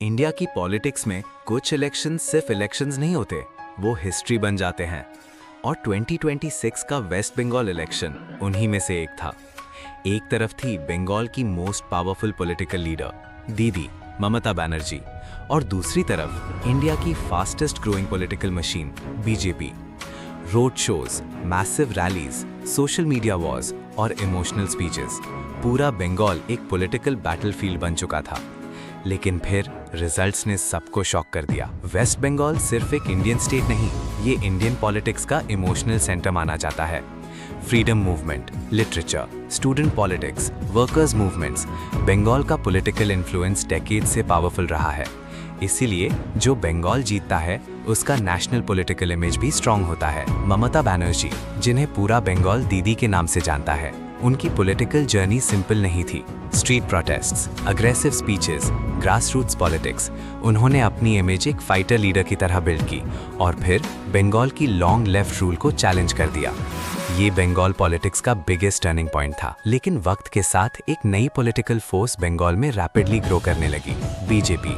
India की politics में कुछ इलेक्शंस सिर्फ इलेक्शंस नहीं होते, वो हिस्ट्री बन जाते हैं। और 2026 का वेस्ट बंगाल इलेक्शन उन्हीं में से एक था। एक तरफ थी बंगाल की मोस्ट पावरफुल पॉलिटिकल लीडर दीदी ममता बनर्जी, और दूसरी तरफ इंडिया की fastest growing political machine BJP. Road shows, massive rallies, social media Wars और इमोशनल स्पीचेस, पूरा बंगाल एक पॉलिटिकल बैटलफील्ड बन चुका था। लेकिन फिर रिजल्ट्स ने सबको शॉक कर दिया। वेस्ट बंगाल सिर्फ एक इंडियन स्टेट नहीं, ये इंडियन पॉलिटिक्स का इमोशनल सेंटर माना जाता है। Freedom movement, literature, student politics, workers movements, Bengal का पॉलिटिकल इन्फ्लुएंस डेकेड से पावरफुल रहा है। इसीलिए जो बंगाल जीतता है उसका नेशनल पॉलिटिकल इमेज भी स्ट्रांग होता है। ममता बनर्जी, जिन्हें पूरा बंगाल दीदी के नाम से जानता है, उनकी पॉलिटिकल जर्नी सिंपल नहीं थी। Street protests, aggressive speeches, grassroots politics, उन्होंने अपनी इमेज एक फाइटर लीडर की तरह बिल्ड की और फिर बंगाल की लॉन्ग लेफ्ट रूल को चैलेंज कर दिया। ये बंगाल पॉलिटिक्स का बिगेस्ट टर्निंग पॉइंट था। लेकिन वक्त के साथ एक नई पॉलिटिकल फोर्स बंगाल में रैपिडली ग्रो करने लगी, बीजेपी।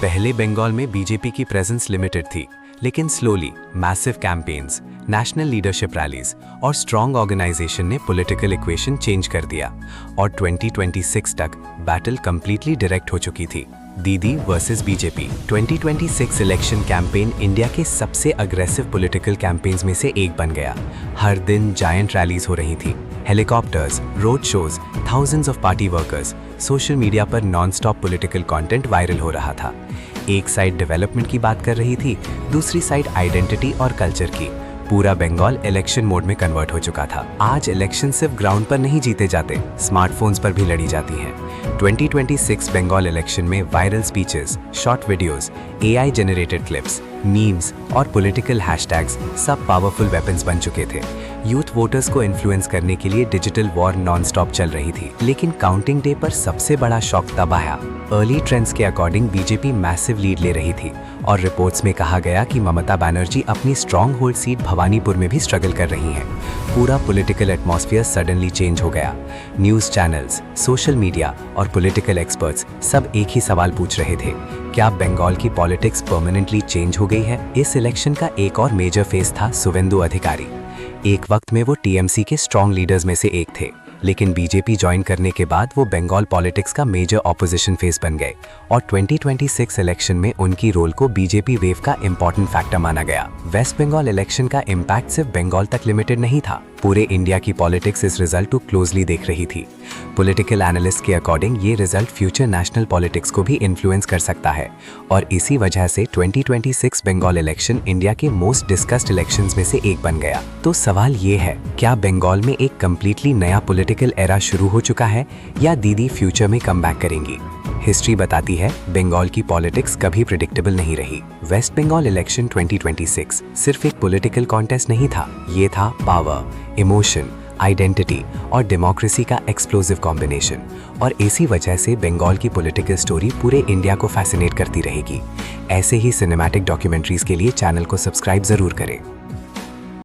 पहले बंगाल में बीजेपी की प्रेजेंस लिमिटेड थी, लेकिन slowly massive campaigns, national leadership rallies और स्ट्रॉन्ग ऑर्गेनाइजेशन ने पॉलिटिकल इक्वेशन चेंज कर दिया और 2026 तक बैटल कंप्लीटली डायरेक्ट हो चुकी थी। दीदी versus BJP. 2026 election campaign India के सबसे अग्रेसिव पॉलिटिकल कैंपेन्स में से एक बन गया। हर दिन जायंट रैलीज हो रही थी, helicopters, road shows, thousands of party workers, social media पर non stop political content viral हो रहा था। एक साइड डेवलपमेंट की बात कर रही थी, दूसरी साइड आइडेंटिटी और कल्चर की। पूरा बंगाल इलेक्शन मोड में कन्वर्ट हो चुका था। आज इलेक्शन सिर्फ ग्राउंड पर नहीं जीते जाते, स्मार्टफोन्स पर भी लड़ी जाती हैं। 2026 बंगाल इलेक्शन में viral speeches, short videos, AI generated clips, memes और पॉलिटिकल हैशटैग्स सब पावरफुल वेपन्स बन चुके थे। यूथ वोटर्स को इन्फ्लुएंस करने के लिए डिजिटल वॉर नॉन-स्टॉप चल रही थी। लेकिन काउंटिंग डे पर सबसे बड़ा शॉक तब आया। अर्ली ट्रेंड्स के अकॉर्डिंग बीजेपी मैसिव लीड ले रही थी और रिपोर्ट्स में कहा गया कि ममता बनर्जी अपनी स्ट्रॉन्ग होल्ड सीट भवानीपुर में भी स्ट्रगल कर रही हैं। पूरा पॉलिटिकल एटमॉस्फेयर सडनली चेंज हो गया। न्यूज़ चैनल्स, सोशल मीडिया और पॉलिटिकल एक्सपर्ट्स सब एक ही सवाल पूछ रहे थे, क्या बंगाल की पॉलिटिक्स परमानेंटली चेंज हो गई है? इस इलेक्शन का एक और मेजर फेस था शुवेंदु अधिकारी। एक वक्त में वो टीएमसी के स्ट्रॉन्ग लीडर्स में से एक थे, लेकिन बीजेपी ज्वाइन करने के बाद वो बंगाल पॉलिटिक्स का मेजर ऑपोजिशन फेस बन गए और 2026 इलेक्शन में उनकी रोल को बीजेपी वेव का इंपॉर्टेंट फैक्टर माना गया। वेस्ट बंगाल इलेक्शन का इम्पैक्ट सिर्फ बंगाल तक लिमिटेड नहीं था, पूरे इंडिया की पॉलिटिक्स इस रिजल्ट को क्लोजली देख रही थी। पॉलिटिकल एनालिस्ट के अकॉर्डिंग ये रिजल्ट फ्यूचर नेशनल पॉलिटिक्स को भी इन्फ्लुएंस कर सकता है और इसी वजह से 2026 बंगाल इलेक्शन इंडिया के मोस्ट डिस्कस्ड इलेक्शंस में से एक बन गया। तो सवाल ये है, क्या बंगाल में एक कंप्लीटली नया पॉलिटिकल एरा शुरू हो चुका है या दीदी फ्यूचर में कमबैक करेंगी? हिस्ट्री बताती है बंगाल की पॉलिटिक्स कभी प्रिडिक्टेबल नहीं रही। वेस्ट बंगाल इलेक्शन 2026 सिर्फ एक पॉलिटिकल कॉन्टेस्ट नहीं था, ये था पावर, इमोशन, आइडेंटिटी और डेमोक्रेसी का एक्सप्लोसिव कॉम्बिनेशन। और इसी वजह से बंगाल की पॉलिटिकल स्टोरी पूरे इंडिया को फैसिनेट करती रहेगी। ऐसे ही सिनेमैटिक डॉक्यूमेंट्रीज के लिए चैनल को सब्सक्राइब जरूर करें।